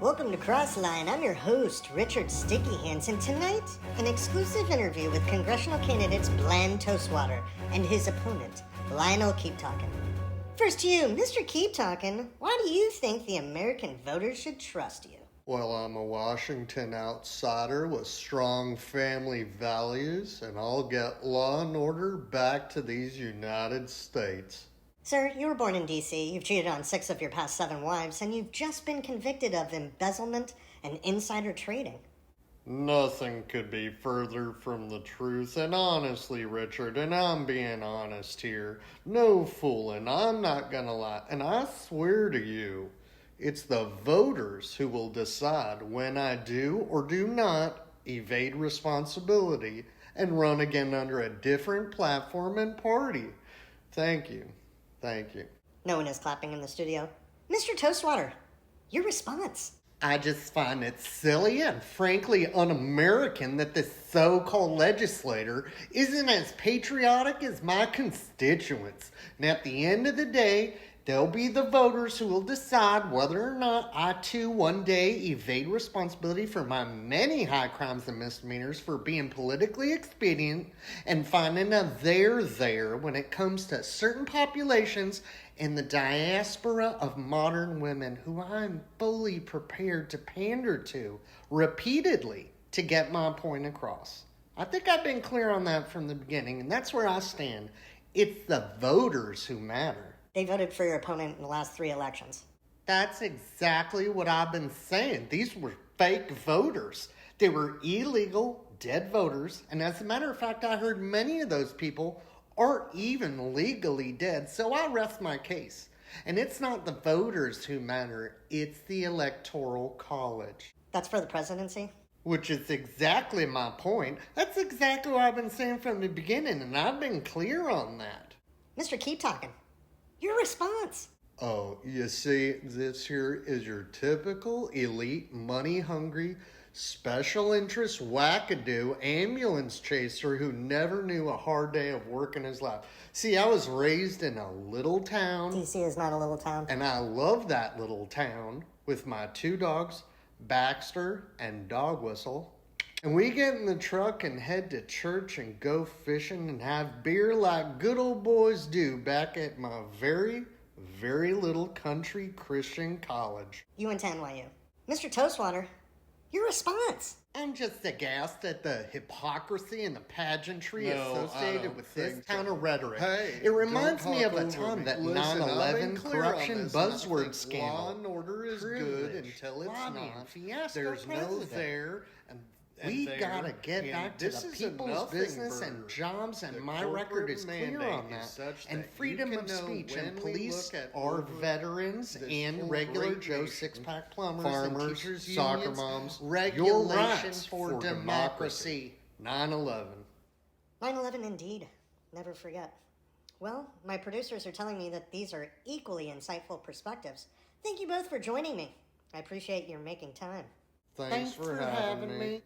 Welcome to Crossline. I'm your host, Richard Sticky Hands, and tonight, an exclusive interview with congressional candidates Bland Toastwater and his opponent, Lionel Keep Talkin'. First to you, Mr. Keep Talkin', why do you think the American voters should trust you? Well, I'm a Washington outsider with strong family values, and I'll get law and order back to these United States. Sir, you were born in D.C., you've cheated on 6 of your past 7 wives, and you've just been convicted of embezzlement and insider trading. Nothing could be further from the truth, and honestly, Richard, and I'm being honest here, no fooling, I'm not gonna lie, and I swear to you, it's the voters who will decide when I do or do not evade responsibility and run again under a different platform and party. Thank you. Thank you. No one is clapping in the studio. Mr. Toastwater, your response. I just find it silly and frankly un-American that this so-called legislator isn't as patriotic as my constituents. And at the end of the day, they'll be the voters who will decide whether or not I too one day evade responsibility for my many high crimes and misdemeanors for being politically expedient and finding a there when it comes to certain populations in the diaspora of modern women who I'm fully prepared to pander to repeatedly to get my point across. I think I've been clear on that from the beginning, and that's where I stand. It's the voters who matter. They voted for your opponent in the last 3 elections. That's exactly what I've been saying. These were fake voters. They were illegal, dead voters. And as a matter of fact, I heard many of those people aren't even legally dead. So I rest my case. And it's not the voters who matter. It's the Electoral College. That's for the presidency? Which is exactly my point. That's exactly what I've been saying from the beginning. And I've been clear on that. Mr. Keep Talkin'. Your response. Oh, you see, this here is your typical elite, money-hungry, special interest wackadoo ambulance chaser who never knew a hard day of work in his life. See, I was raised in a little town. D.C. is not a little town. And I love that little town with my 2 dogs, Baxter and Dog Whistle. And we get in the truck and head to church and go fishing and have beer like good old boys do back at my very, very little country Christian college. You went to NYU. Mr. Toastwater, your response. I'm just aghast at the hypocrisy and the pageantry associated with this kind of rhetoric. Hey, it reminds me of a over time me. that Listen, 9/11 corruption buzzword Law scandal. and order is good until it's not. There's no there, and we there, gotta get and back to this the is a people's nothing business and burger. jobs, and The my record is corporate clear mandate on is that. such And that freedom you of can know speech and when we police look at are over veterans this and whole regular great Joe nation, six-pack plumbers, farmers, and teachers, soccer unions, moms, your regulation rights for for democracy. 9/11. 9/11 indeed. Never forget. Well, my producers are telling me that these are equally insightful perspectives. Thank you both for joining me. I appreciate your making time. Thanks for having me.